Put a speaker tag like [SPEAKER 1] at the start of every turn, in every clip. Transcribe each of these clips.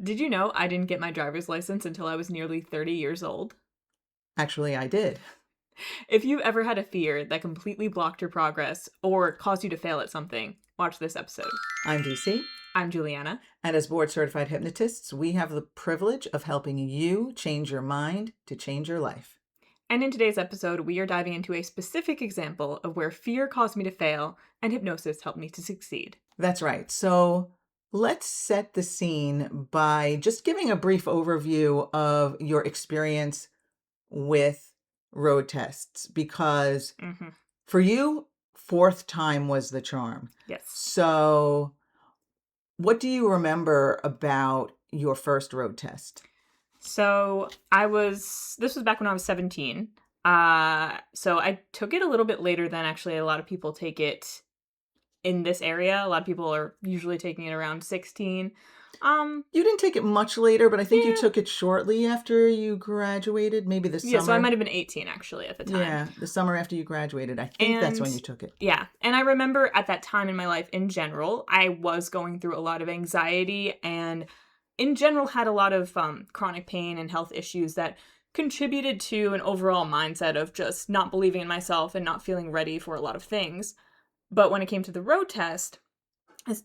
[SPEAKER 1] Did you know I didn't get my driver's license until I was nearly 30 years old?
[SPEAKER 2] Actually, I did.
[SPEAKER 1] If you ever had a fear that completely blocked your progress or caused you to fail at something, watch this episode.
[SPEAKER 2] I'm DC,
[SPEAKER 1] I'm Juliana.
[SPEAKER 2] and as board certified hypnotists, we have the privilege of helping you change your mind to change your life.
[SPEAKER 1] And in today's episode, we are diving into a specific example of where fear caused me to fail and hypnosis helped me to succeed.
[SPEAKER 2] That's right. So let's set the scene by just giving a brief overview of your experience with road tests, because
[SPEAKER 1] Mm-hmm.
[SPEAKER 2] for you, fourth time was the charm.
[SPEAKER 1] Yes.
[SPEAKER 2] So what do you remember about your first road test?
[SPEAKER 1] So this was back when I was 17. So I took it a little bit later than actually a lot of people take it in this area. A lot of people are usually taking it around 16.
[SPEAKER 2] You didn't take it much later, but I think you
[SPEAKER 1] Yeah.
[SPEAKER 2] took it shortly after you graduated, maybe the
[SPEAKER 1] Yeah,
[SPEAKER 2] summer.
[SPEAKER 1] so I might have been 18 actually at the time.
[SPEAKER 2] Yeah, the summer after you graduated. I think that's when
[SPEAKER 1] And
[SPEAKER 2] you took it.
[SPEAKER 1] yeah, and I remember at that time in my life in general, I was going through a lot of anxiety and in general had a lot of chronic pain and health issues that contributed to an overall mindset of just not believing in myself and not feeling ready for a lot of things. But when it came to the road test,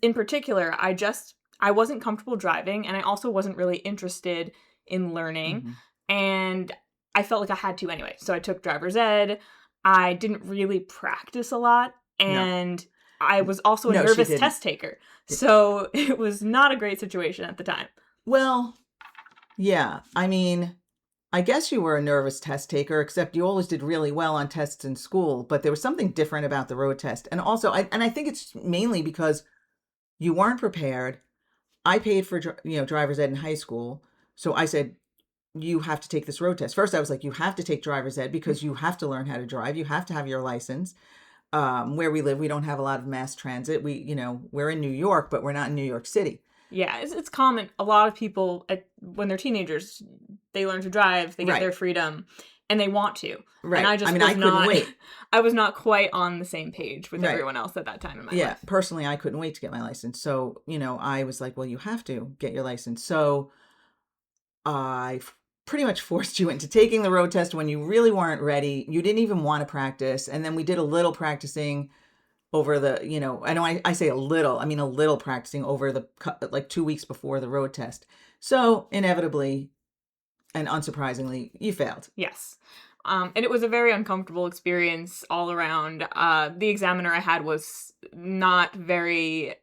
[SPEAKER 1] in particular, I wasn't comfortable driving, and I also wasn't really interested in learning,
[SPEAKER 2] Mm-hmm.
[SPEAKER 1] and I felt like I had to anyway. So I took driver's ed. I didn't really practice a lot,
[SPEAKER 2] No.
[SPEAKER 1] and I was also a
[SPEAKER 2] No, she
[SPEAKER 1] nervous
[SPEAKER 2] didn't.
[SPEAKER 1] test taker. So it was not a great situation at the time.
[SPEAKER 2] Well, yeah. I mean, I guess you were a nervous test taker, except you always did really well on tests in school, but there was something different about the road test. And also, I think it's mainly because you weren't prepared. I paid for, driver's ed in high school. So I said, you have to take this road test. First, I was like, you have to take driver's ed because you have to learn how to drive. You have to have your license. Where we live, we don't have a lot of mass transit. We're in New York, but we're not in New York City.
[SPEAKER 1] Yeah, it's common. A lot of people, when they're teenagers, they learn to drive, they get their freedom, and they want to.
[SPEAKER 2] Right.
[SPEAKER 1] And I just
[SPEAKER 2] I couldn't wait.
[SPEAKER 1] I was not quite on the same page with
[SPEAKER 2] Right.
[SPEAKER 1] everyone else at that time in my
[SPEAKER 2] Yeah,
[SPEAKER 1] life.
[SPEAKER 2] personally, I couldn't wait to get my license. So, I was like, well, you have to get your license. So pretty much forced you into taking the road test when you really weren't ready. You didn't even want to practice. And then we did a little practicing over I know I say a little, I mean a little practicing over like 2 weeks before the road test. So inevitably and unsurprisingly, you failed.
[SPEAKER 1] Yes. And it was a very uncomfortable experience all around. The examiner I had was not very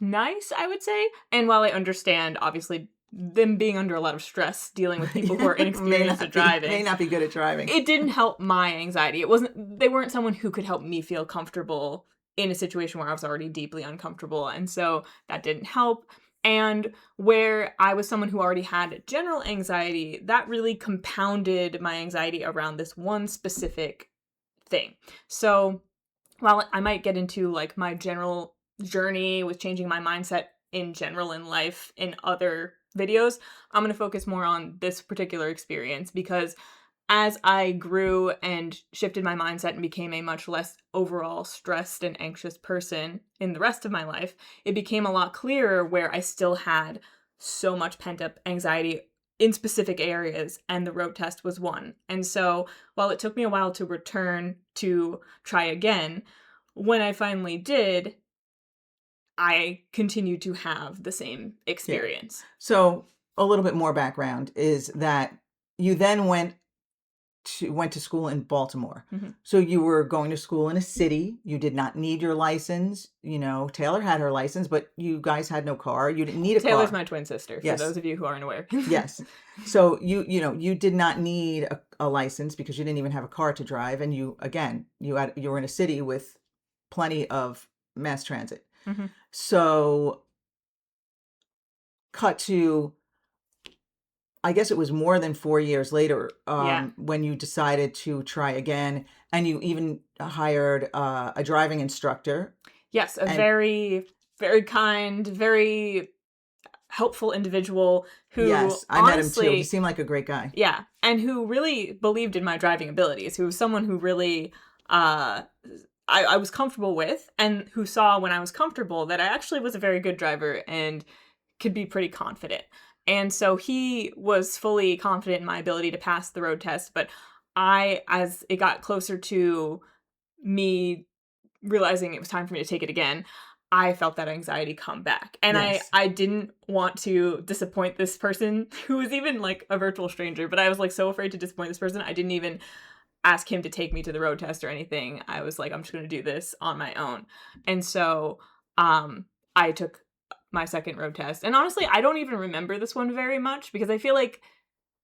[SPEAKER 1] nice, I would say. And while I understand, obviously, them being under a lot of stress, dealing with people who are inexperienced at driving,
[SPEAKER 2] may not be good at driving.
[SPEAKER 1] it didn't help my anxiety. They weren't someone who could help me feel comfortable in a situation where I was already deeply uncomfortable. And so that didn't help. And where I was someone who already had general anxiety, that really compounded my anxiety around this one specific thing. So while I might get into like my general journey with changing my mindset in general in life in other videos, I'm going to focus more on this particular experience because as I grew and shifted my mindset and became a much less overall stressed and anxious person in the rest of my life, it became a lot clearer where I still had so much pent-up anxiety in specific areas, and the road test was one. And so while it took me a while to return to try again, when I finally did, I continued to have the same experience.
[SPEAKER 2] Yeah. So a little bit more background is that you then went to school in Baltimore.
[SPEAKER 1] Mm-hmm.
[SPEAKER 2] So you were going to school in a city. You did not need your license. Taylor had her license, but you guys had no car. You didn't need a car.
[SPEAKER 1] Taylor's my twin sister, for
[SPEAKER 2] Yes.
[SPEAKER 1] those of you who aren't aware.
[SPEAKER 2] Yes. So you did not need a license because you didn't even have a car to drive. And you were in a city with plenty of mass transit.
[SPEAKER 1] Mm-hmm.
[SPEAKER 2] So cut to, I guess it was more than 4 years later when you decided to try again, and you even hired a driving instructor.
[SPEAKER 1] Yes, very, very kind, very helpful indivial who
[SPEAKER 2] yes, I met him too. He seemed like a great guy.
[SPEAKER 1] Yeah, and who really believed in my driving abilities, who was someone who really I was comfortable with, and who saw when I was comfortable that I actually was a very good driver and could be pretty confident. And so he was fully confident in my ability to pass the road test, but as it got closer to me realizing it was time for me to take it again, I felt that anxiety come back. And
[SPEAKER 2] Yes.
[SPEAKER 1] I didn't want to disappoint this person who was even like a virtual stranger, but I was like so afraid to disappoint this person. I didn't even ask him to take me to the road test or anything. I was like, I'm just going to do this on my own. And so I took my second road test. And honestly, I don't even remember this one very much because I feel like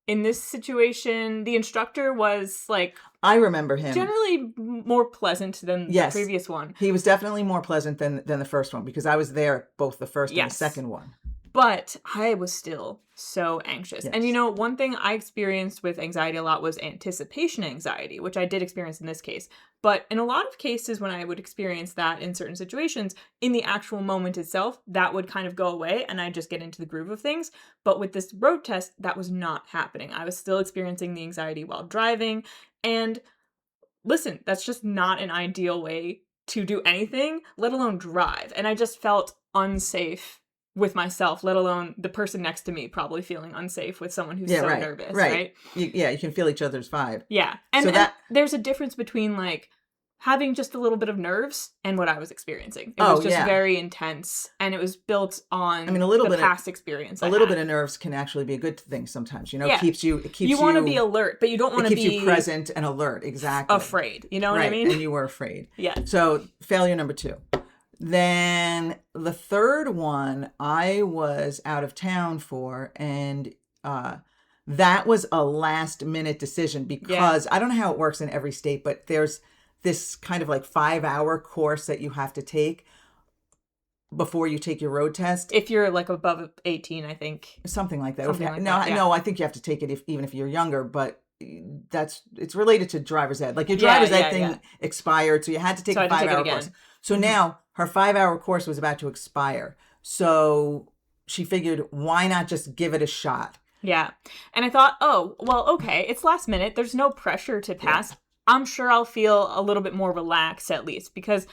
[SPEAKER 1] in this situation, the instructor was like
[SPEAKER 2] I remember him.
[SPEAKER 1] generally more pleasant than the
[SPEAKER 2] Yes.
[SPEAKER 1] previous one.
[SPEAKER 2] He was definitely more pleasant than the first one because I was there both the first and the
[SPEAKER 1] Yes.
[SPEAKER 2] second one.
[SPEAKER 1] But I was still so anxious.
[SPEAKER 2] Yes.
[SPEAKER 1] And you know, one thing I experienced with anxiety a lot was anticipation anxiety, which I did experience in this case. But in a lot of cases, when I would experience that in certain situations, in the actual moment itself, that would kind of go away and I'd just get into the groove of things. But with this road test, that was not happening. I was still experiencing the anxiety while driving. And listen, that's just not an ideal way to do anything, let alone drive. And I just felt unsafe with myself, let alone the person next to me probably feeling unsafe with someone who's so nervous, right?
[SPEAKER 2] You can feel each other's vibe.
[SPEAKER 1] Yeah. And,
[SPEAKER 2] So
[SPEAKER 1] and there's a difference between like having just a little bit of nerves and what I was experiencing. It was just very intense and it was built on the past experience.
[SPEAKER 2] A little bit of nerves can actually be a good thing sometimes. You know, it keeps you
[SPEAKER 1] want to be alert, but you don't want to be
[SPEAKER 2] you present and alert. Exactly.
[SPEAKER 1] Afraid. You know what I mean?
[SPEAKER 2] And you were afraid.
[SPEAKER 1] Yeah.
[SPEAKER 2] So failure number 2. Then the third one I was out of town for, and that was a last minute decision because I don't know how it works in every state, but there's this kind of like 5-hour course that you have to take before you take your road test.
[SPEAKER 1] If you're like above 18, I think.
[SPEAKER 2] Something like that.
[SPEAKER 1] Something like
[SPEAKER 2] no,
[SPEAKER 1] that, yeah.
[SPEAKER 2] No, I think you have to take it even if you're younger, but it's related to driver's ed. Like your driver's ed thing expired, so you had to take a 5-hour course. So now her 5-hour course was about to expire. So she figured, why not just give it a shot?
[SPEAKER 1] Yeah. And I thought, oh, well, okay, it's last minute. There's no pressure to pass. Yeah. I'm sure I'll feel a little bit more relaxed at least because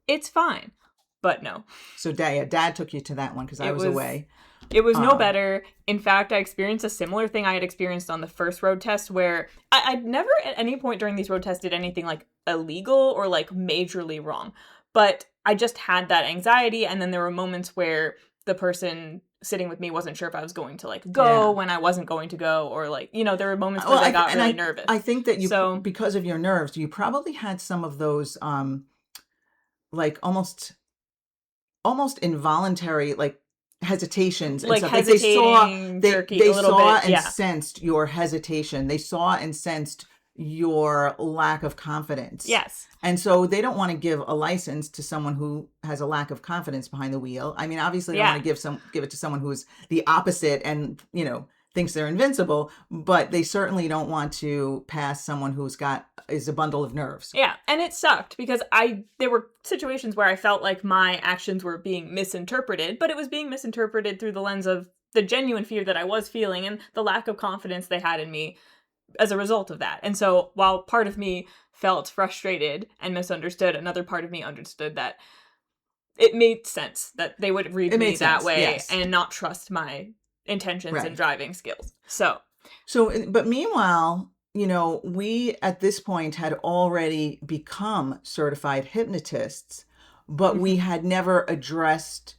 [SPEAKER 1] it's fine. But no.
[SPEAKER 2] So Dad took you to that one because I was away.
[SPEAKER 1] It was no better. In fact, I experienced a similar thing I had experienced on the first road test where I'd never at any point during these road tests did anything like illegal or like majorly wrong. But I just had that anxiety. And then there were moments where the person sitting with me wasn't sure if I was going to like go when I wasn't going to go, or like, you know, there were moments where I got really nervous.
[SPEAKER 2] I think that because of your nerves, you probably had some of those like almost involuntary like hesitations and
[SPEAKER 1] like
[SPEAKER 2] stuff.
[SPEAKER 1] Hesitating, jerky,
[SPEAKER 2] they
[SPEAKER 1] a little
[SPEAKER 2] saw
[SPEAKER 1] bit,
[SPEAKER 2] and sensed your hesitation. They saw and sensed your lack of confidence.
[SPEAKER 1] Yes.
[SPEAKER 2] And so they don't want to give a license to someone who has a lack of confidence behind the wheel. I mean, obviously they want to give it to someone who's the opposite and, you know, thinks they're invincible, but they certainly don't want to pass someone who's is a bundle of nerves.
[SPEAKER 1] Yeah, and it sucked because there were situations where I felt like my actions were being misinterpreted, but it was being misinterpreted through the lens of the genuine fear that I was feeling and the lack of confidence they had in me as a result of that. And so while part of me felt frustrated and misunderstood, another part of me understood that it made sense that they would read me that way and not trust my intentions and driving skills. So,
[SPEAKER 2] but meanwhile, you know, we at this point had already become certified hypnotists, but we had never addressed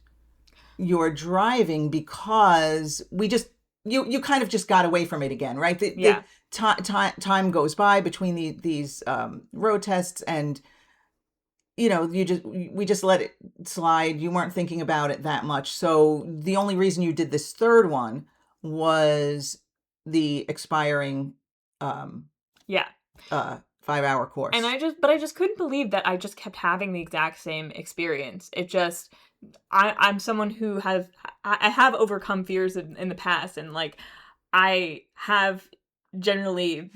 [SPEAKER 2] your driving because we just, you kind of just got away from it again, right? Time goes by between these road tests, and you know, we just let it slide. You weren't thinking about it that much. So the only reason you did this third one was the expiring 5-hour course.
[SPEAKER 1] And I just couldn't believe that I just kept having the exact same experience. It just, I'm someone who I have overcome fears in the past, and like I have generally,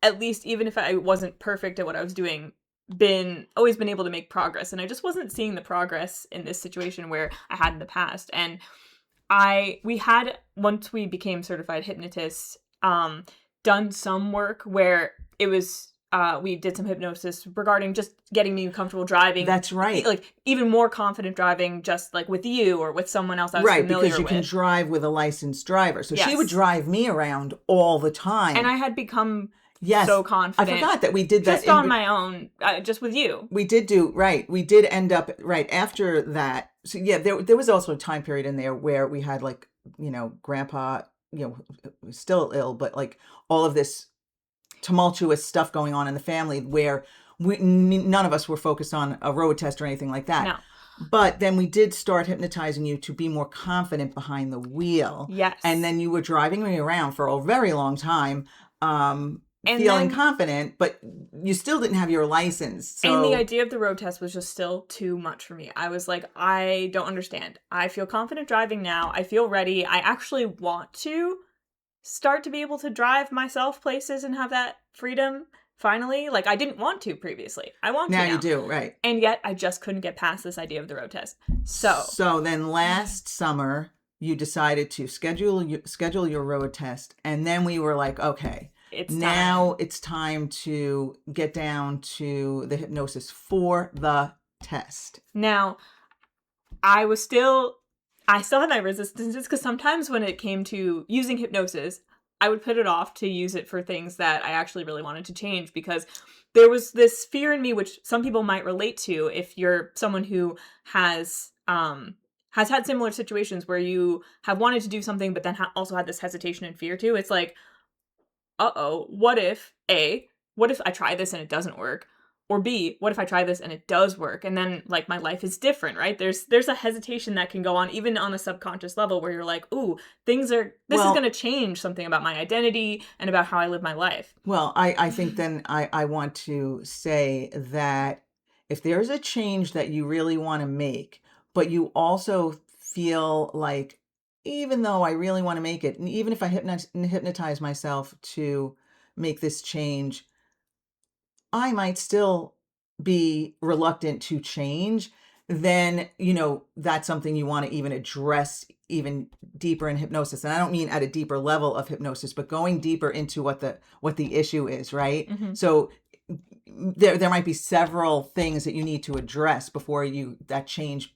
[SPEAKER 1] at least even if I wasn't perfect at what I was doing, always been able to make progress. And I just wasn't seeing the progress in this situation where I had in the past. And we had, once we became certified hypnotists, done some work where it was, we did some hypnosis regarding just getting me comfortable driving.
[SPEAKER 2] That's right.
[SPEAKER 1] Like even more confident driving, just like with you or with someone else I was
[SPEAKER 2] Right,
[SPEAKER 1] familiar
[SPEAKER 2] because you can
[SPEAKER 1] with.
[SPEAKER 2] drive with a licensed driver. So she would
[SPEAKER 1] Yes.
[SPEAKER 2] drive me around all the time.
[SPEAKER 1] And I had become
[SPEAKER 2] Yes.
[SPEAKER 1] so
[SPEAKER 2] I
[SPEAKER 1] confident.
[SPEAKER 2] forgot that we did that
[SPEAKER 1] Just on my own, just with you.
[SPEAKER 2] We did do, right. We did end up, right, after that. So yeah, there was also a time period in there where we had like, grandpa, was still ill, but like all of this tumultuous stuff going on in the family where none of us were focused on a road test or anything like that.
[SPEAKER 1] No.
[SPEAKER 2] But then we did start hypnotizing you to be more confident behind the wheel.
[SPEAKER 1] Yes.
[SPEAKER 2] And then you were driving me around for a very long time, feeling confident, but you still didn't have your license. So.
[SPEAKER 1] And the idea of the road test was just still too much for me. I was like, I don't understand. I feel confident driving now. I feel ready. I actually want to start to be able to drive myself places and have that freedom finally. Like, I didn't want to previously. I want to now.
[SPEAKER 2] You do, right.
[SPEAKER 1] And yet I just couldn't get past this idea of the road test. So
[SPEAKER 2] then last summer you decided to schedule your road test, and then we were like, okay, it's time to get down to the hypnosis for the test.
[SPEAKER 1] Now, I still had my resistances because sometimes when it came to using hypnosis, I would put it off to use it for things that I actually really wanted to change, because there was this fear in me, which some people might relate to if you're someone who has had similar situations where you have wanted to do something but then also had this hesitation and fear too. It's like, what if I try this and it doesn't work? Or B, what if I try this and it does work? And then, like, my life is different, right? There's a hesitation that can go on, even on a subconscious level, where you're like, ooh, this is going to change something about my identity and about how I live my life.
[SPEAKER 2] Well, I think then I want to say that if there's a change that you really want to make, but you also feel like, even though I really want to make it, and even if I hypnotize myself to make this change, I might still be reluctant to change, then, that's something you want to even address even deeper in hypnosis. And I don't mean at a deeper level of hypnosis, but going deeper into what the issue is, right?
[SPEAKER 1] Mm-hmm.
[SPEAKER 2] So there might be several things that you need to address before you change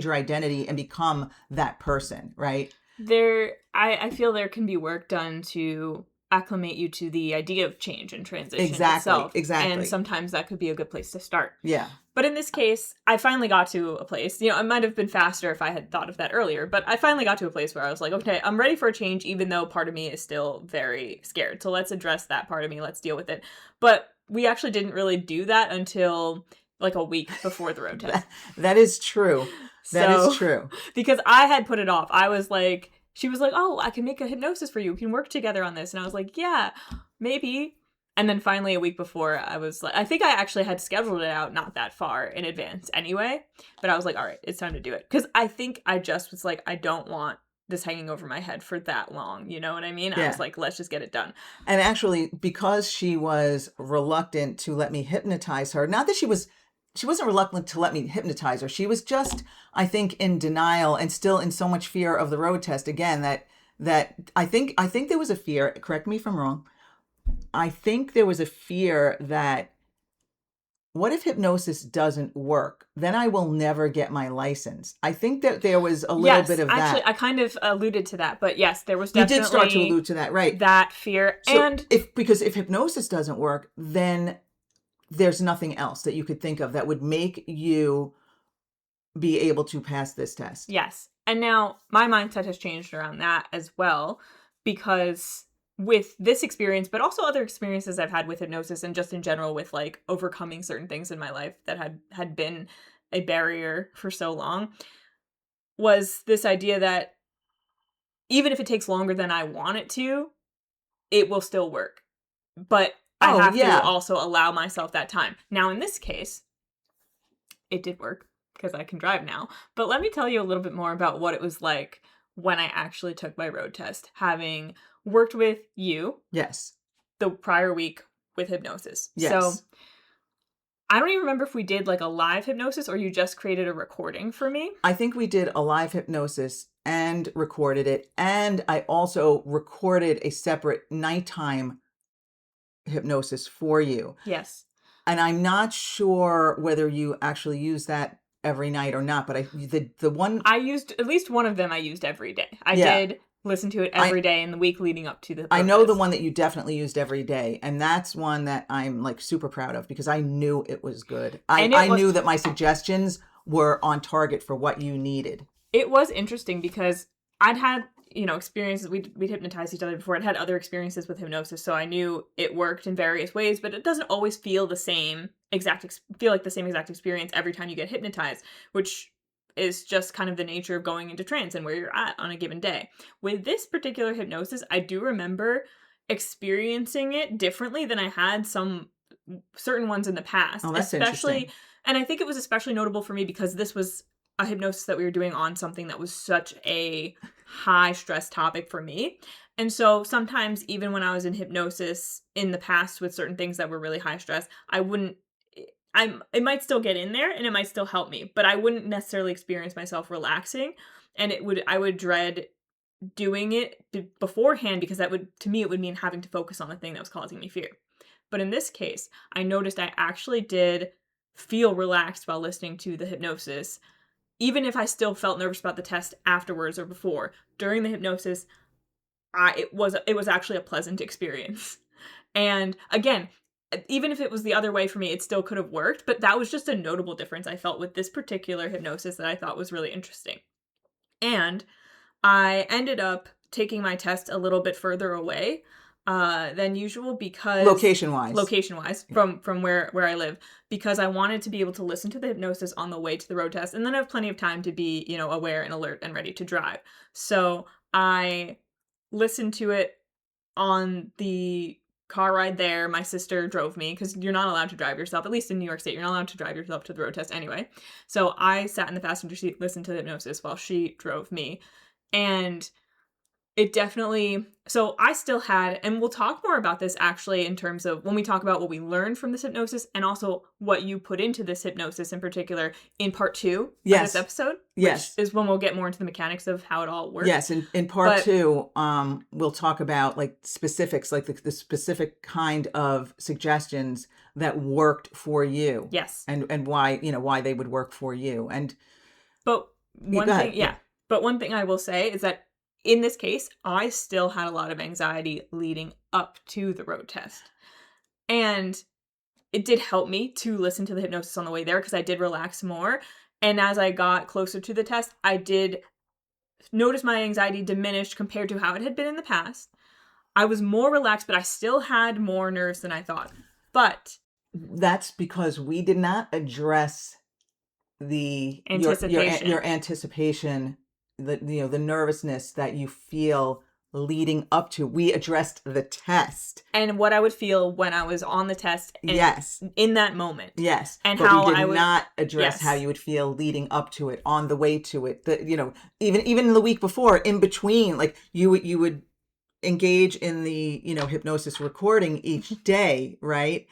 [SPEAKER 2] your identity and become that person, right?
[SPEAKER 1] I feel there can be work done to acclimate you to the idea of change and transition itself.
[SPEAKER 2] Exactly.
[SPEAKER 1] And sometimes that could be a good place to start.
[SPEAKER 2] Yeah.
[SPEAKER 1] But in this case, I finally got to a place, it might have been faster if I had thought of that earlier, but I finally got to a place where I was like, okay, I'm ready for a change, even though part of me is still very scared. So let's address that part of me. Let's deal with it. But we actually didn't really do that until like a week before the road test.
[SPEAKER 2] That is true. That is true.
[SPEAKER 1] Because I had put it off. I was like, she was like, oh, I can make a hypnosis for you. We can work together on this. And I was like, yeah, maybe. And then finally a week before, I was like, I think I actually had scheduled it out not that far in advance anyway. But I was like, all right, it's time to do it. Because I think I just was like, I don't want this hanging over my head for that long. You know what I mean? Yeah. I was like, let's just get it done.
[SPEAKER 2] And actually, because she was reluctant to let me hypnotize her, not that she wasn't reluctant to let me hypnotize her. She was just, I think, in denial and still in so much fear of the road test. Again, that I think there was a fear, correct me if I'm wrong. I think there was a fear that, what if hypnosis doesn't work? Then I will never get my license. I think that there was a little bit of that.
[SPEAKER 1] Actually, I kind of alluded to that, but yes, there was definitely...
[SPEAKER 2] You did start to allude to that, right.
[SPEAKER 1] That fear.
[SPEAKER 2] So because if hypnosis doesn't work, then there's nothing else that you could think of that would make you be able to pass this test.
[SPEAKER 1] Yes. And now my mindset has changed around that as well, because with this experience, but also other experiences I've had with hypnosis and just in general with like overcoming certain things in my life that had been a barrier for so long, was this idea that even if it takes longer than I want it to, it will still work. But I have to also allow myself that time. Now, in this case, it did work because I can drive now. But let me tell you a little bit more about what it was like when I actually took my road test, having worked with you.
[SPEAKER 2] Yes.
[SPEAKER 1] The prior week with hypnosis.
[SPEAKER 2] Yes.
[SPEAKER 1] So I don't even remember if we did like a live hypnosis or you just created a recording for me.
[SPEAKER 2] I think we did a live hypnosis and recorded it. And I also recorded a separate nighttime hypnosis for you.
[SPEAKER 1] Yes.
[SPEAKER 2] And I'm not sure whether you actually use that every night or not, but the one,
[SPEAKER 1] I used at least one of them I used every day. I
[SPEAKER 2] yeah,
[SPEAKER 1] did listen to it
[SPEAKER 2] I
[SPEAKER 1] every day in the week leading up to the
[SPEAKER 2] I know the
[SPEAKER 1] protest.
[SPEAKER 2] one that you definitely used every day, and that's one that I'm like super proud of because I knew it was good.
[SPEAKER 1] And
[SPEAKER 2] I knew that my suggestions were on target for what you needed.
[SPEAKER 1] it was interesting because I'd had, experiences. We'd hypnotized each other before. I'd had other experiences with hypnosis, so I knew it worked in various ways, but it doesn't always feel the same feel like the same exact experience every time you get hypnotized, which is just kind of the nature of going into trance and where you're at on a given day. With this particular hypnosis, I do remember experiencing it differently than I had some certain ones in the past,
[SPEAKER 2] Oh, that's
[SPEAKER 1] especially,
[SPEAKER 2] interesting.
[SPEAKER 1] and I think it was especially notable for me because this was a hypnosis that we were doing on something that was such a high stress topic for me. And so sometimes even when I was in hypnosis in the past with certain things that were really high stress, I wouldn't it might still get in there and it might still help me, but I wouldn't necessarily experience myself relaxing, and I would dread doing it beforehand because that would, to me, it would mean having to focus on the thing that was causing me fear. But in this case, I noticed I actually did feel relaxed while listening to the hypnosis, even if I still felt nervous about the test afterwards or before. During the hypnosis, it was actually a pleasant experience. And again, even if it was the other way for me, it still could have worked, but that was just a notable difference I felt with this particular hypnosis that I thought was really interesting. And I ended up taking my test a little bit further away than usual because
[SPEAKER 2] Location wise.
[SPEAKER 1] location wise from where I live, because I wanted to be able to listen to the hypnosis on the way to the road test and then have plenty of time to be, aware and alert and ready to drive. So I listened to it on the car ride there. My sister drove me because you're not allowed to drive yourself, at least in New York State. You're not allowed to drive yourself to the road test anyway. So I sat in the passenger seat, listened to the hypnosis while she drove me. And it definitely, so I still had, and we'll talk more about this actually in terms of when we talk about what we learned from this hypnosis and also what you put into this hypnosis in particular in part 2 of this episode,
[SPEAKER 2] Yes.
[SPEAKER 1] which is when we'll get more into the mechanics of how it all works.
[SPEAKER 2] Yes, in part 2, we'll talk about like specifics, like the specific kind of suggestions that worked for you.
[SPEAKER 1] Yes.
[SPEAKER 2] And why, why they would work for you. And
[SPEAKER 1] But
[SPEAKER 2] go ahead. Yeah.
[SPEAKER 1] But one thing I will say is that in this case, I still had a lot of anxiety leading up to the road test. And it did help me to listen to the hypnosis on the way there because I did relax more. And as I got closer to the test, I did notice my anxiety diminished compared to how it had been in the past. I was more relaxed, but I still had more nerves than I thought. But
[SPEAKER 2] that's because we did not address the
[SPEAKER 1] anticipation.
[SPEAKER 2] your anticipation, the nervousness that you feel leading up to. We addressed the test
[SPEAKER 1] and what I would feel when I was on the test. And
[SPEAKER 2] yes.
[SPEAKER 1] In that moment.
[SPEAKER 2] Yes.
[SPEAKER 1] And
[SPEAKER 2] but
[SPEAKER 1] how
[SPEAKER 2] we did
[SPEAKER 1] I would
[SPEAKER 2] not address how you would feel leading up to it, on the way to it. Even the week before, in between, like you would engage in the, hypnosis recording each day, right?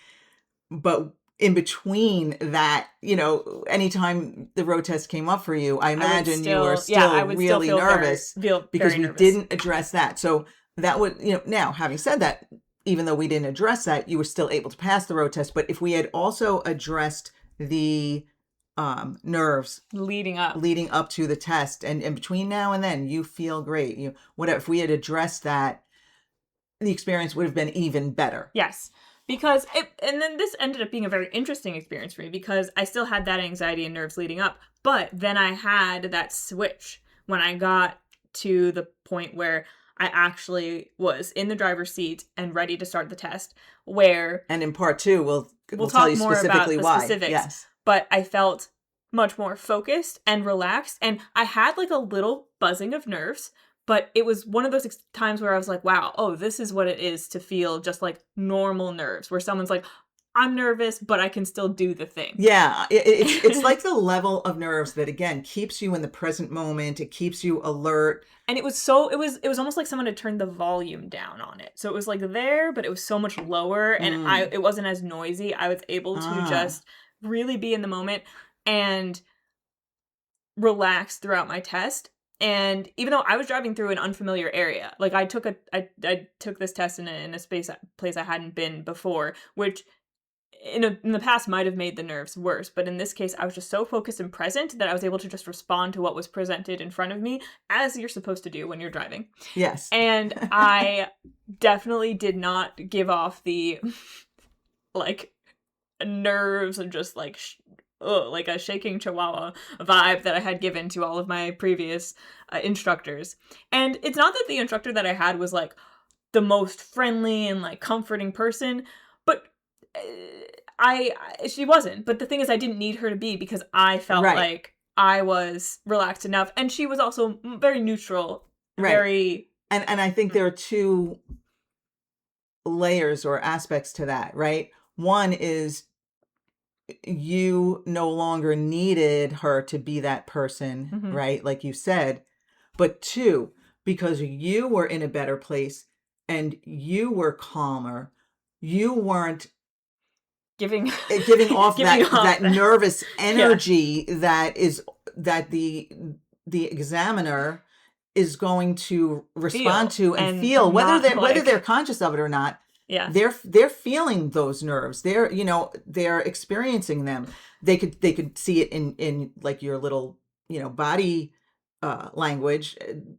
[SPEAKER 2] But in between that, anytime the road test came up for you, I imagine you were still really nervous because we didn't address that. So that would, now having said that, even though we didn't address that, you were still able to pass the road test. But if we had also addressed the nerves
[SPEAKER 1] leading up
[SPEAKER 2] to the test, and in between now and then, you feel great. Whatever. If we had addressed that, the experience would have been even better.
[SPEAKER 1] Yes. Because and then this ended up being a very interesting experience for me because I still had that anxiety and nerves leading up, but then I had that switch when I got to the point where I actually was in the driver's seat and ready to start the test, and
[SPEAKER 2] in part 2, we'll
[SPEAKER 1] talk
[SPEAKER 2] tell you
[SPEAKER 1] more
[SPEAKER 2] specifically
[SPEAKER 1] about the
[SPEAKER 2] why.
[SPEAKER 1] Specifics.
[SPEAKER 2] Yes.
[SPEAKER 1] But I felt much more focused and relaxed, and I had like a little buzzing of nerves. But it was one of those times where I was like, wow, oh, this is what it is to feel just like normal nerves, where someone's like, I'm nervous, but I can still do the thing.
[SPEAKER 2] Yeah, it's like the level of nerves that, again, keeps you in the present moment. It keeps you alert.
[SPEAKER 1] And it was almost like someone had turned the volume down on it. So it was like there, but it was so much lower, and it wasn't as noisy. I was able to just really be in the moment and relax throughout my test. And even though I was driving through an unfamiliar area, like I took this test in a place I hadn't been before, which in the past might have made the nerves worse, but in this case I was just so focused and present that I was able to just respond to what was presented in front of me, as you're supposed to do when you're driving.
[SPEAKER 2] Yes.
[SPEAKER 1] And I definitely did not give off the like nerves and just like like a shaking chihuahua vibe that I had given to all of my previous instructors. And it's not that the instructor that I had was like the most friendly and like comforting person, but she wasn't. But the thing is, I didn't need her to be, because I felt
[SPEAKER 2] Right.
[SPEAKER 1] like I was relaxed enough, and she was also very neutral,
[SPEAKER 2] Right.
[SPEAKER 1] very.
[SPEAKER 2] And I think there are two layers or aspects to that, right? One is you no longer needed her to be that person,
[SPEAKER 1] Mhm.
[SPEAKER 2] right? Like you said. But two, because you were in a better place and you were calmer, you weren't
[SPEAKER 1] giving
[SPEAKER 2] off
[SPEAKER 1] giving
[SPEAKER 2] that
[SPEAKER 1] off
[SPEAKER 2] nervous energy that the examiner is going to respond to and feel, whether they're conscious of it or not.
[SPEAKER 1] Yeah.
[SPEAKER 2] They're feeling those nerves. They're experiencing them. They could see it in like your little, body language,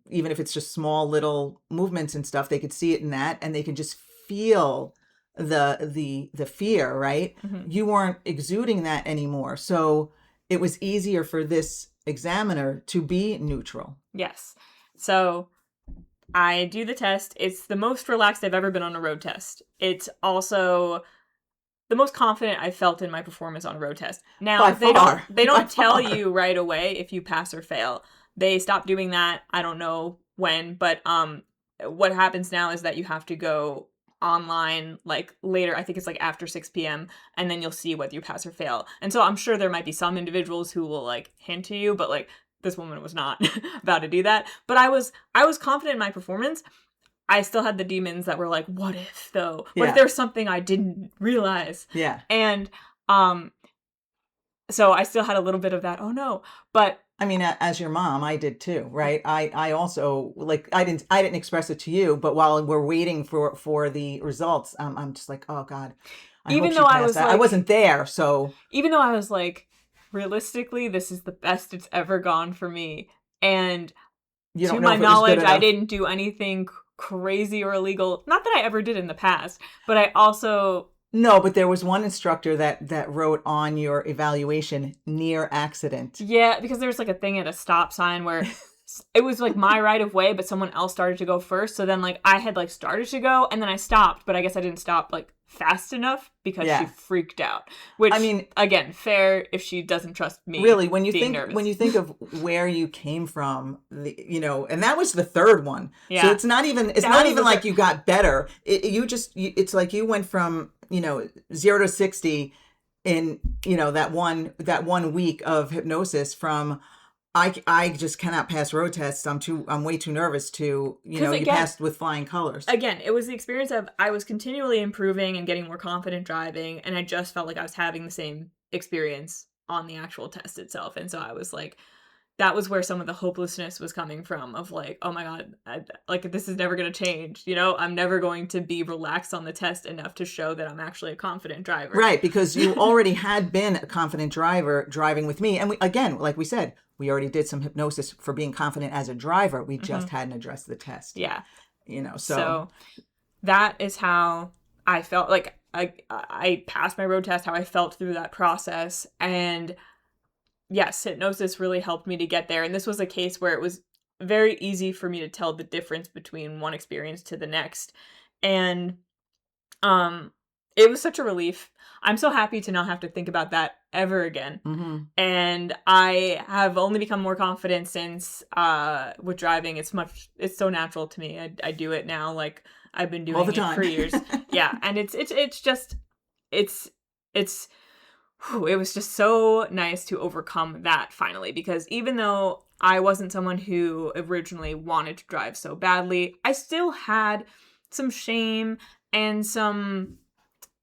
[SPEAKER 2] even if it's just small little movements and stuff. They could see it in that, and they can just feel the fear, right?
[SPEAKER 1] Mhm.
[SPEAKER 2] You weren't exuding that anymore. So it was easier for this examiner to be neutral.
[SPEAKER 1] Yes. So I do the test. It's the most relaxed I've ever been on a road test. It's also the most confident I felt in my performance on a road test. Now, they don't tell you right away if you pass or fail. They stopped doing that. I don't know when, but what happens now is that you have to go online like later. I think it's like after 6 p.m. and then you'll see whether you pass or fail. And so I'm sure there might be some individuals who will like hint to you, but like this woman was not about to do that. But I was confident in my performance. I still had the demons that were like, what if though? What if there's something I didn't realize?
[SPEAKER 2] Yeah.
[SPEAKER 1] And so I still had a little bit of that, oh no. But
[SPEAKER 2] I mean, as your mom, I did too, right? I also, like, I didn't express it to you, but while we're waiting for the results, I'm just like, oh God,
[SPEAKER 1] even though I was like,
[SPEAKER 2] I wasn't there, so
[SPEAKER 1] even though I was like, realistically, this is the best it's ever gone for me, and to my knowledge, I didn't do anything crazy or illegal. Not that I ever did in the past, but I also.
[SPEAKER 2] No, but there was one instructor that wrote on your evaluation, near accident.
[SPEAKER 1] Yeah, because there was like a thing at a stop sign where it was like my right of way, but someone else started to go first. So then like I had like started to go and then I stopped, but I guess I didn't stop like fast enough because she freaked out. Which, I mean, again, fair if she doesn't trust me.
[SPEAKER 2] Really, when you think of where you came from, and that was the third one. Yeah. So it's not even like you got better. It's like you went from 0 to 60 in that one week of hypnosis, from I just cannot pass road tests. I'm way too nervous to, you passed with flying colors.
[SPEAKER 1] Again, it was the experience of I was continually improving and getting more confident driving, and I just felt like I was having the same experience on the actual test itself. And so I was like, that was where some of the hopelessness was coming from, of like, oh my God, this is never going to change. I'm never going to be relaxed on the test enough to show that I'm actually a confident driver.
[SPEAKER 2] Right, because you already had been a confident driver driving with me. And we, again, like we said, we already did some hypnosis for being confident as a driver. We just hadn't addressed the test.
[SPEAKER 1] Yeah.
[SPEAKER 2] So
[SPEAKER 1] that is how I felt. Like I passed my road test, how I felt through that process. And yes, hypnosis really helped me to get there. And this was a case where it was very easy for me to tell the difference between one experience to the next. And it was such a relief. I'm so happy to not have to think about that ever again.
[SPEAKER 2] Mm-hmm.
[SPEAKER 1] And I have only become more confident since with driving. It's so natural to me. I do it now, like I've been doing it for years. Yeah, and it was just so nice to overcome that finally, because even though I wasn't someone who originally wanted to drive so badly, I still had some shame and some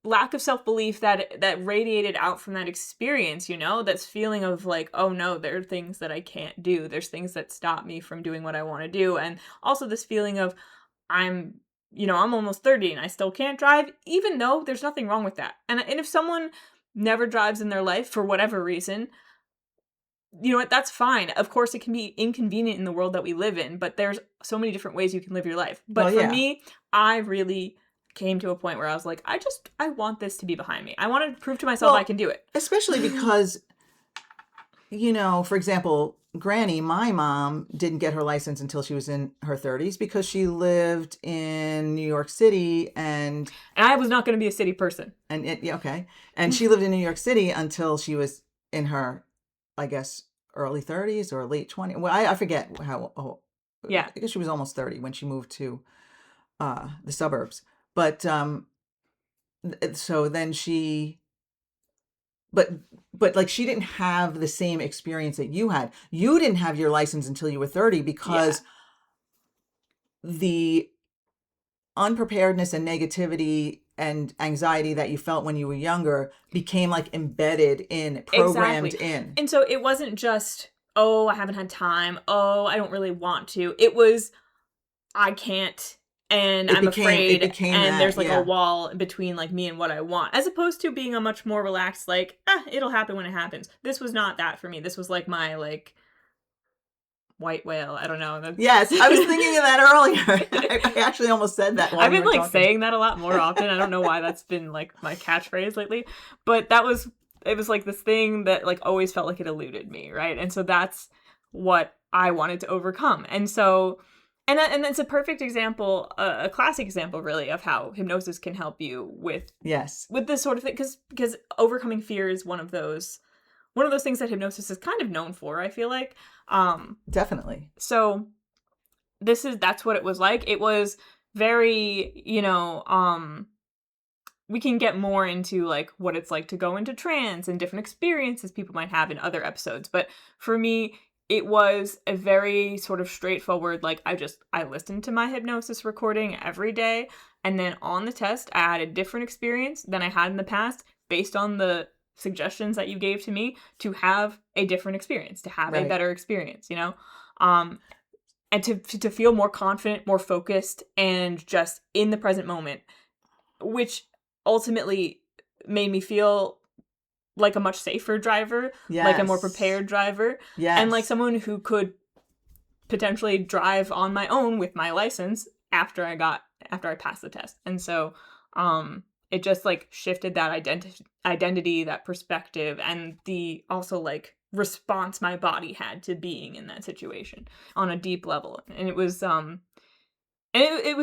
[SPEAKER 1] lack of self-belief that radiated out from that experience, you know, that's feeling of like, oh no, there are things that I can't do, there's things that stop me from doing what I want to do, and also this feeling of I'm I'm almost 30 and I still can't drive, even though there's nothing wrong with that. And if someone never drives in their life for whatever reason, you know what, that's fine. Of course, it can be inconvenient in the world that we live in, but there's so many different ways you can live your life.
[SPEAKER 2] Well,
[SPEAKER 1] But for
[SPEAKER 2] yeah.
[SPEAKER 1] me, I really came to a point where I was like, I want this to be behind me. I want to prove to myself I
[SPEAKER 2] Well,
[SPEAKER 1] can do it.
[SPEAKER 2] especially because, for example, Granny, my mom, didn't get her license until she was in her 30s because she lived in New York City
[SPEAKER 1] And I was not going to be a city person.
[SPEAKER 2] yeah, okay. And she lived in New York City until she was in her, I guess, early 30s or late 20s. Well, I forget how. Oh,
[SPEAKER 1] Yeah.
[SPEAKER 2] I guess she was almost 30 when she moved to the suburbs. But so then but like she didn't have the same experience that you had. You didn't have your license until you were 30 because the unpreparedness and negativity and anxiety that you felt when you were younger became like embedded in, programmed
[SPEAKER 1] Exactly.
[SPEAKER 2] in.
[SPEAKER 1] And so it wasn't just, oh, I haven't had time. Oh, I don't really want to. It was, I can't, and I'm
[SPEAKER 2] It
[SPEAKER 1] afraid,
[SPEAKER 2] became
[SPEAKER 1] and there's
[SPEAKER 2] that,
[SPEAKER 1] like a
[SPEAKER 2] yeah.
[SPEAKER 1] wall between like me and what I want, as opposed to being a much more relaxed, like, it'll happen when it happens. This was not that for me. This was like my like white whale. I don't know.
[SPEAKER 2] Yes, I was thinking of that earlier. I actually almost said that while
[SPEAKER 1] I've
[SPEAKER 2] we
[SPEAKER 1] been
[SPEAKER 2] were
[SPEAKER 1] like
[SPEAKER 2] talking.
[SPEAKER 1] saying that a lot more often. I don't know why that's been like my catchphrase lately, but it was like this thing that like always felt like it eluded me, right? And so that's what I wanted to overcome. And so and it's a perfect example, a classic example really of how hypnosis can help you
[SPEAKER 2] Yes,
[SPEAKER 1] with this sort of thing, because overcoming fear is one of those things that hypnosis is kind of known for, I feel like.
[SPEAKER 2] definitely.
[SPEAKER 1] So that's what it was like. It was very, we can get more into like what it's like to go into trance and different experiences people might have in other episodes. But for me, it was a very sort of straightforward, like I listened to my hypnosis recording every day. And then on the test, I had a different experience than I had in the past based on the suggestions that you gave to me to have a different experience, to have a
[SPEAKER 2] Right.
[SPEAKER 1] better experience, Um, and to feel more confident, more focused, and just in the present moment, which ultimately made me feel like a much safer driver, like a more
[SPEAKER 2] Yes.
[SPEAKER 1] prepared driver, and like
[SPEAKER 2] Yes.
[SPEAKER 1] someone who could potentially drive on my own with my license after I passed the test. And so it just like shifted that identity, that perspective, and the also like response my body had to being in that situation on a deep level. And it was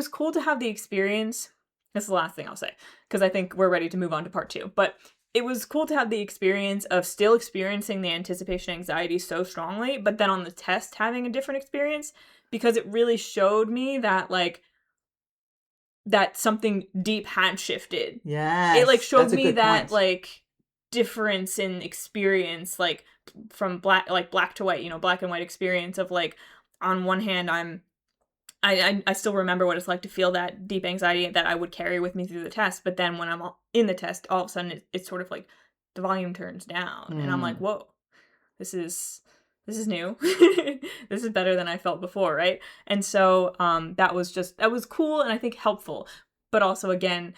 [SPEAKER 1] cool to have the experience. This is the last thing I'll say, because I think we're ready to move on to part 2. But it was cool to have the experience of still experiencing the anticipation anxiety so strongly, but then on the test having a different experience, because it really showed me that like that something deep had shifted. It like
[SPEAKER 2] Yes.
[SPEAKER 1] showed
[SPEAKER 2] That's a
[SPEAKER 1] me
[SPEAKER 2] good
[SPEAKER 1] that
[SPEAKER 2] point.
[SPEAKER 1] like difference in experience, like from black to white, black and white experience of like on one hand I still remember what it's like to feel that deep anxiety that I would carry with me through the test, but then when I'm in the test, all of a sudden it's sort of like the volume turns down, and I'm like,
[SPEAKER 2] Mm.
[SPEAKER 1] whoa, this is this is new. This is better than I felt before, right? And so that was cool and I think helpful, but also again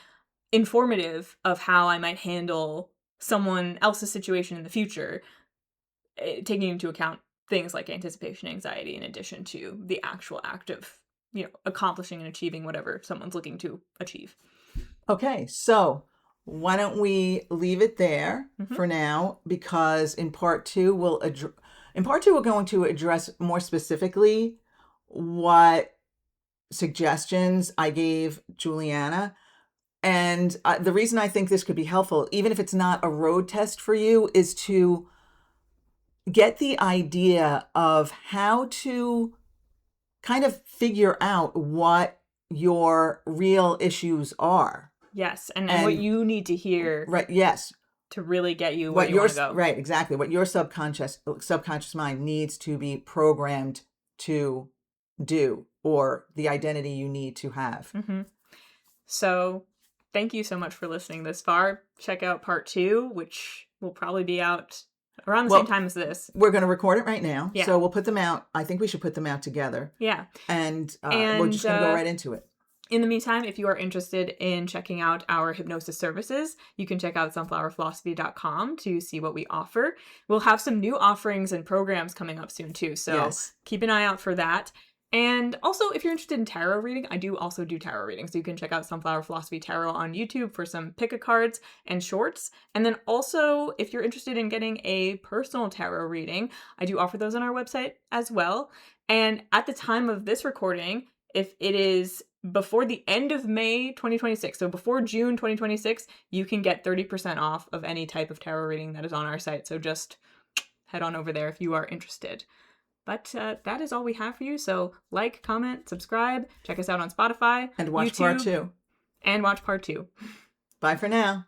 [SPEAKER 1] informative of how I might handle someone else's situation in the future, taking into account things like anticipation anxiety in addition to the actual act of accomplishing and achieving whatever someone's looking to achieve.
[SPEAKER 2] Okay, so why don't we leave it there
[SPEAKER 1] Hmm.
[SPEAKER 2] for now? Because in part two, we're going to address more specifically what suggestions I gave Juliana. And the reason I think this could be helpful, even if it's not a road test for you, is to get the idea of how to kind of figure out what your real issues are.
[SPEAKER 1] Yes, and what
[SPEAKER 2] And
[SPEAKER 1] you need to hear
[SPEAKER 2] right, yes,
[SPEAKER 1] to really get you where you want to go.
[SPEAKER 2] right, exactly, what your subconscious mind needs to be programmed to do, or the identity you need to have.
[SPEAKER 1] Hmm. So thank you so much for listening this far. Check out part 2, which will probably be out around the same
[SPEAKER 2] Well,
[SPEAKER 1] time as this.
[SPEAKER 2] we're going to record it right now.
[SPEAKER 1] Yeah.
[SPEAKER 2] So we'll put them out. I think we should put them out together.
[SPEAKER 1] Yeah.
[SPEAKER 2] And we're
[SPEAKER 1] And,
[SPEAKER 2] just going to go right into it.
[SPEAKER 1] In the meantime, if you are interested in checking out our hypnosis services, you can check out sunflowerphilosophy.com to see what we offer. We'll have some new offerings and programs coming up soon too, so
[SPEAKER 2] Yes.
[SPEAKER 1] keep an eye out for that. And also, if you're interested in tarot reading, I do also do tarot reading, so you can check out Sunflower Philosophy Tarot on YouTube for some pick-a-cards and shorts. And then also, if you're interested in getting a personal tarot reading, I do offer those on our website as well. And at the time of this recording, if it is before the end of May 2026, so before June 2026, you can get 30% off of any type of tarot reading that is on our site. So just head on over there if you are interested. But that is all we have for you. So like, comment, subscribe, check us out on Spotify.
[SPEAKER 2] And watch
[SPEAKER 1] YouTube,
[SPEAKER 2] part 2.
[SPEAKER 1] And watch part 2.
[SPEAKER 2] Bye for now.